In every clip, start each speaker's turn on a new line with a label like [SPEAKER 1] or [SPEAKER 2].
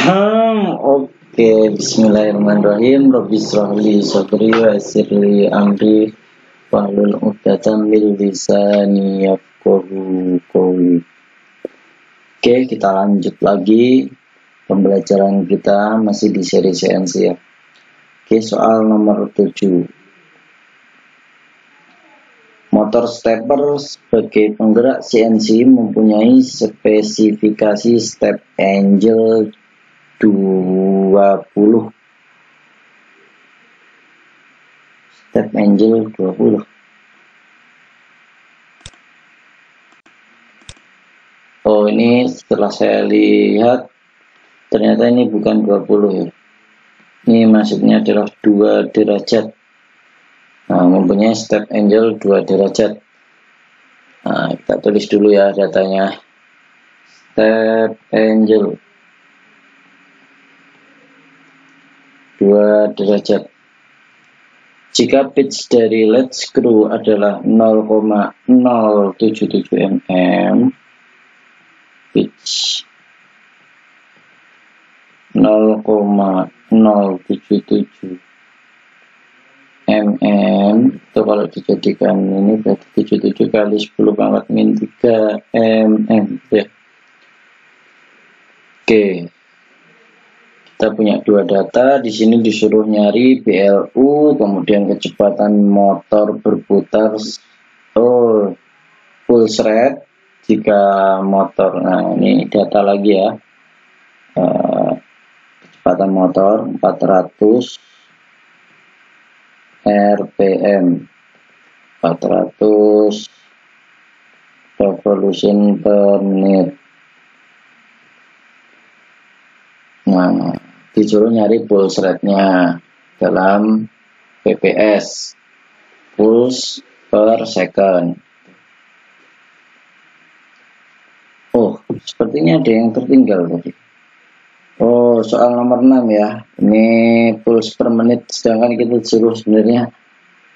[SPEAKER 1] Oke, bismillahirrahmanirrahim. Rabbi shrahli sadri wa yassir li amri wahlul 'uqdatam min lisani yafqahu qawli. Oke, kita lanjut lagi pembelajaran kita masih di seri CNC ya. Oke, soal nomor 7. Motor stepper sebagai penggerak CNC mempunyai spesifikasi step angle 20. Step angle 20. Oh, ini setelah saya lihat ternyata ini bukan 20 ya. Ini maksudnya adalah 2 derajat. Nah, mempunyai step angle 2 derajat. Nah, kita tulis dulu ya datanya. Step angle 2 derajat. Jika pitch dari lead screw adalah 0,077 mm, pitch 0,077 mm, itu kalau dijadikan ini berarti 77 kali 10 pangkat min 3 mm ya. Oke. Kita punya 2 data, di sini disuruh nyari BLU, kemudian kecepatan motor berputar pulse rate jika motor. Nah, ini data lagi ya. Kecepatan motor 400 RPM, 400 revolution per menit. Nah, disuruh nyari pulse rate-nya dalam PPS, pulse per second. Oh, sepertinya ada yang tertinggal tadi. Oh, soal nomor 6 ya. Ini pulse per menit, sedangkan kita disuruh sebenarnya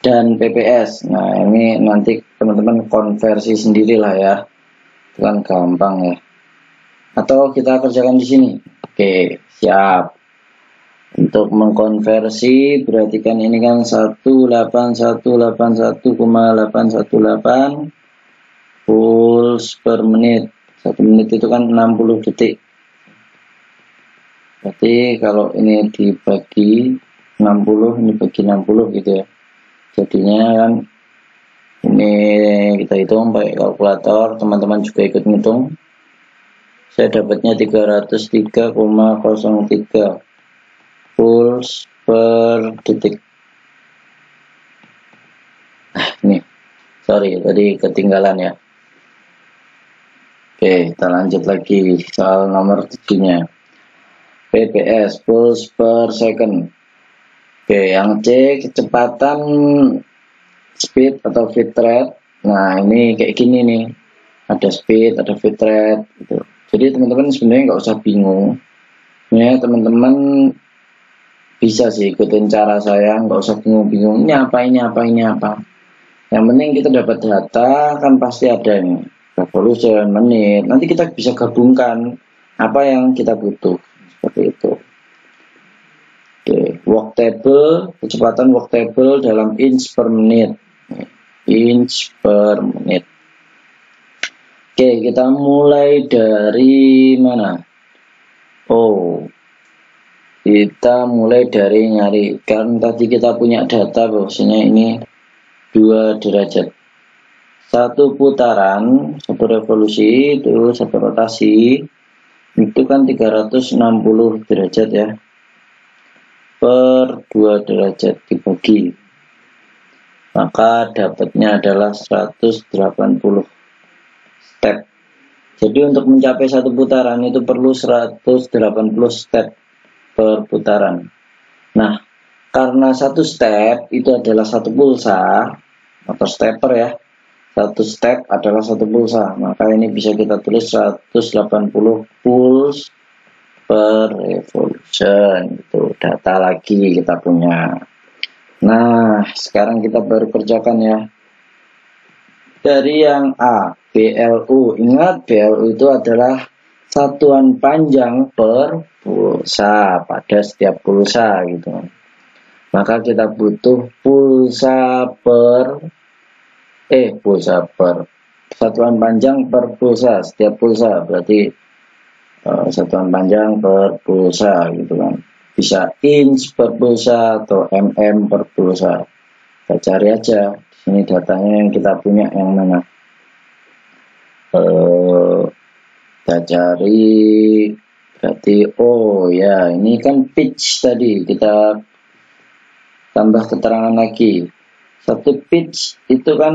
[SPEAKER 1] dan PPS. Nah, ini nanti teman-teman konversi sendirilah ya. Itu kan gampang ya. Atau kita kerjakan di sini. Oke, siap. Untuk mengkonversi, perhatikan ini kan 18181,818 pulse per menit. 1 menit itu kan 60 detik. Berarti kalau ini dibagi 60, ini bagi 60 gitu ya. Jadinya kan ini kita hitung pakai kalkulator, teman-teman juga ikut ngitung. Saya dapatnya 303,03 pulse per detik. Nih, sorry tadi ketinggalan ya. Oke, kita lanjut lagi soal nomor 7-nya. PPS, pulse per second. Oke, yang C kecepatan speed atau feed rate. Nah, ini kayak gini nih. Ada speed, ada feed rate gitu. Jadi teman-teman sebenarnya nggak usah bingung. Ya, teman-teman bisa sih ikutin cara saya, nggak usah bingung-bingung. Ini apa. Yang penting kita dapat data, kan pasti ada ini. Revolution, menit. Nanti kita bisa gabungkan apa yang kita butuh. Seperti itu. Oke, work table, kecepatan work table dalam inch per menit. Inch per menit. Oke, kita mulai dari mana? Oh, kita mulai dari nyari. Kan tadi kita punya data bahwasanya ini 2 derajat. 1 putaran, 1 revolusi, itu 1 rotasi. Itu kan 360 derajat ya. Per 2 derajat dibagi. Maka dapatnya adalah 180 step. Jadi untuk mencapai 1 putaran itu perlu 180 step per putaran. Nah, karena 1 step itu adalah 1 pulsa atau stepper ya. 1 step adalah 1 pulsa. Maka ini bisa kita tulis 180 pulse per revolution. Itu data lagi kita punya. Nah, sekarang kita baru kerjakan ya. Dari yang A, BLU. Ingat, BLU itu adalah satuan panjang per pulsa pada setiap pulsa gitu. Maka kita butuh pulsa per satuan panjang per pulsa setiap pulsa, berarti satuan panjang per pulsa gitu kan. Bisa inch per pulsa atau mm per pulsa. Kita cari aja di sini datanya yang kita punya yang mana. Kita cari, berarti ya ini kan pitch tadi, kita tambah keterangan lagi. Satu pitch itu kan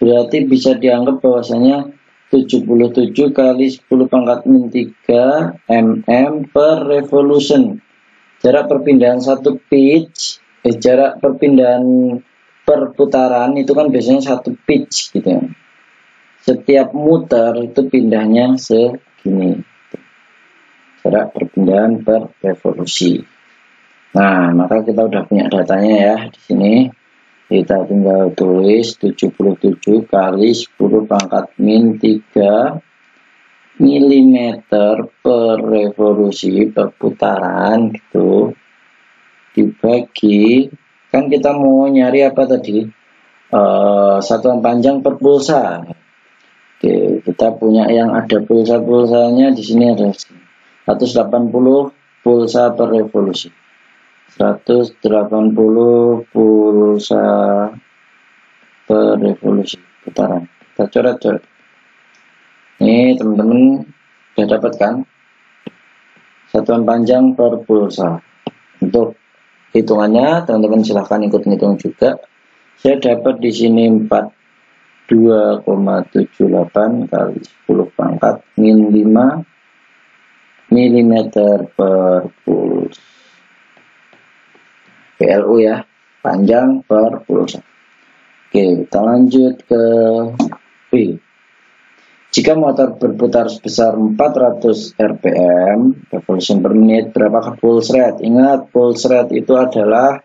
[SPEAKER 1] berarti bisa dianggap bahwasanya 77 kali 10 pangkat min 3 mm per revolution. Jarak perpindahan satu pitch, jarak perpindahan perputaran itu kan biasanya satu pitch gitu ya. Setiap muter itu pindahnya segini. Jarak perpindahan per revolusi. Nah, maka kita udah punya datanya ya di sini. Kita tinggal tulis 77 kali 10 pangkat min 3 mm per revolusi perputaran gitu. Dibagi, kan kita mau nyari apa tadi? Satuan panjang per pulsa. Oke, kita punya yang ada pulsa-pulsanya di sini ada 180 pulsa per revolusi. 180 pulsa per revolusi putaran. Kita coret-coret. Ini teman-teman sudah dapat kan? Satuan panjang per pulsa. Untuk hitungannya teman-teman silahkan ikut ngitung juga. Saya dapat di sini 42,78 kali 10 pangkat min 5 mm per pulsa. PLU ya, panjang per pulsa. Oke, kita lanjut ke B. Jika motor berputar sebesar 400 rpm, revolution per menit, berapakah pulse rate? Ingat, pulse rate itu adalah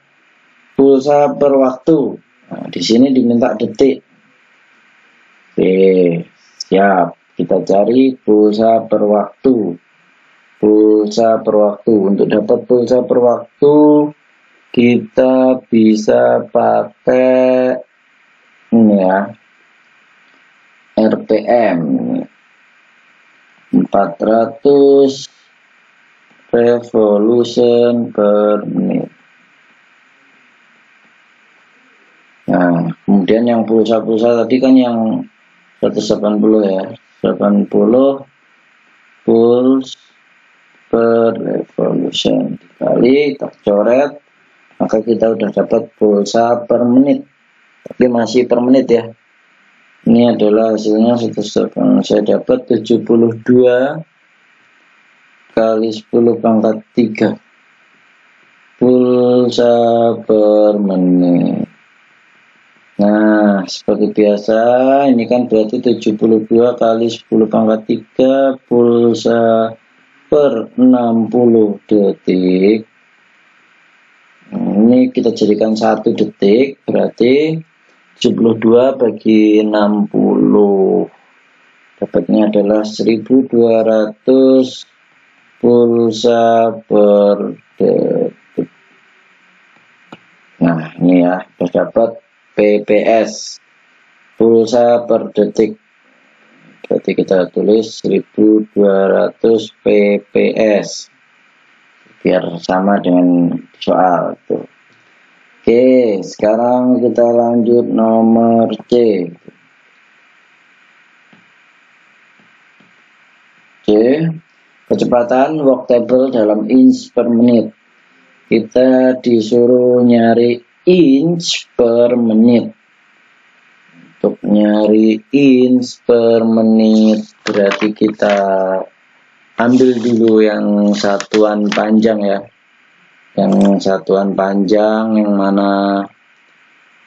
[SPEAKER 1] pulsa per waktu. Nah, di sini diminta detik. Oke, siap. Kita cari pulsa per waktu. Pulsa per waktu. Untuk dapat pulsa per waktu, kita bisa pakai ini ya, RPM 400 revolution per menit. Nah, kemudian yang pulsa-pulsa tadi kan yang 180 ya, 80 pulse per revolution dikali kita coret, maka kita udah dapat pulsa per menit. Tapi masih per menit ya. Ini adalah hasilnya. Saya dapat 72 kali 10 pangkat 3 pulsa per menit. Nah, seperti biasa, ini kan berarti 72 kali 10 pangkat 3 pulsa per 60 detik. Ini kita jadikan 1 detik, berarti 72 bagi 60. Dapatnya adalah 1200 pulsa per detik. Nah, ini ya, sudah dapat PPS, pulsa per detik. Berarti kita tulis 1200 PPS biar sama dengan soal tuh. Oke, sekarang kita lanjut nomor C. Kecepatan walk table dalam inch per menit. Kita disuruh nyari inch per menit. Untuk nyari inch per menit berarti kita ambil dulu yang satuan panjang ya. Yang satuan panjang yang mana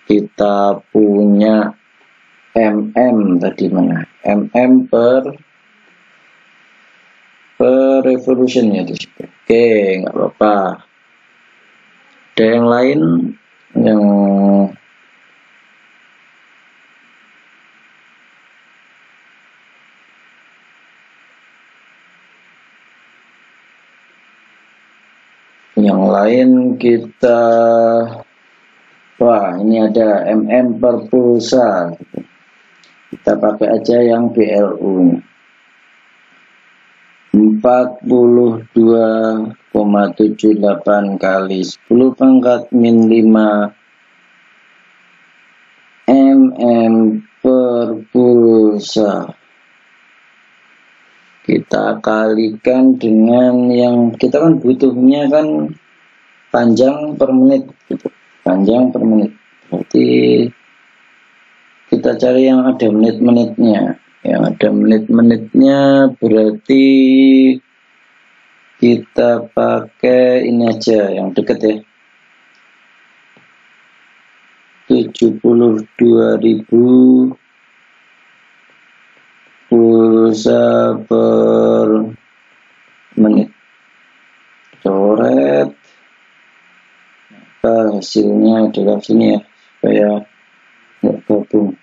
[SPEAKER 1] kita punya mm tadi mana? Mm per revolution ya di situ. Oke, nggak apa-apa. Ada yang lain yang Yang lain kita, wah ini ada MM per pulsa, kita pakai aja yang BLU 42,78 kali 10 pangkat min 5 mm per pulsa. Kita kalikan dengan yang kita kan butuhnya kan panjang per menit gitu. Panjang per menit, berarti kita cari yang ada menit-menitnya. Yang ada menit-menitnya berarti kita pakai ini aja yang deket ya, 72.000 pulsa per menit. Coret, maka hasilnya adalah sini ya, supaya nggak gabung.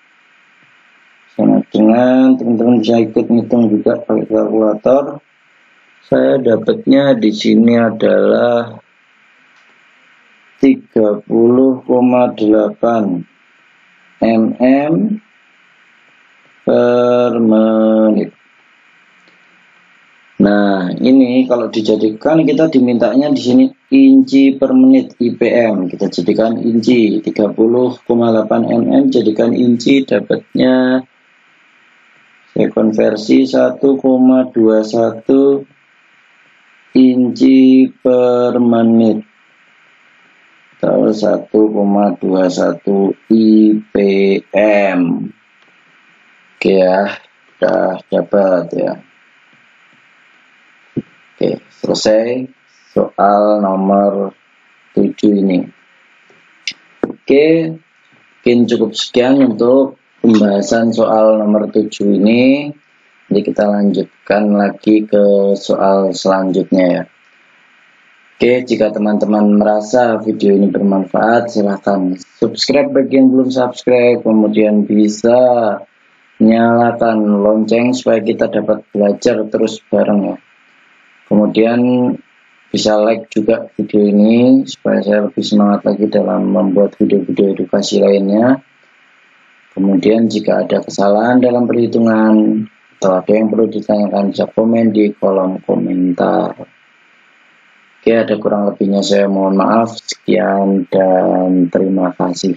[SPEAKER 1] Sama dengan teman-teman bisa ikut ngitung juga pakai kalkulator. Saya dapatnya di sini adalah 30,8 mm per menit. Nah, ini kalau dijadikan kita dimintanya di sini inci per menit IPM. Kita jadikan inci 30,8 mm jadikan inci, dapatnya saya konversi 1,21 inci per menit atau 1,21 IPM. Oke ya, sudah dapat ya. Oke, selesai soal nomor 7 ini. Oke, mungkin cukup sekian untuk pembahasan soal nomor 7 ini. Jadi kita lanjutkan lagi ke soal selanjutnya ya. Oke, jika teman-teman merasa video ini bermanfaat, silahkan subscribe bagi yang belum subscribe, kemudian bisa nyalakan lonceng supaya kita dapat belajar terus bareng ya. Kemudian bisa like juga video ini supaya saya lebih semangat lagi dalam membuat video-video edukasi lainnya. Kemudian jika ada kesalahan dalam perhitungan atau ada yang perlu ditanyakan, bisa komen di kolom komentar. Oke, ada kurang lebihnya saya mohon maaf. Sekian dan terima kasih.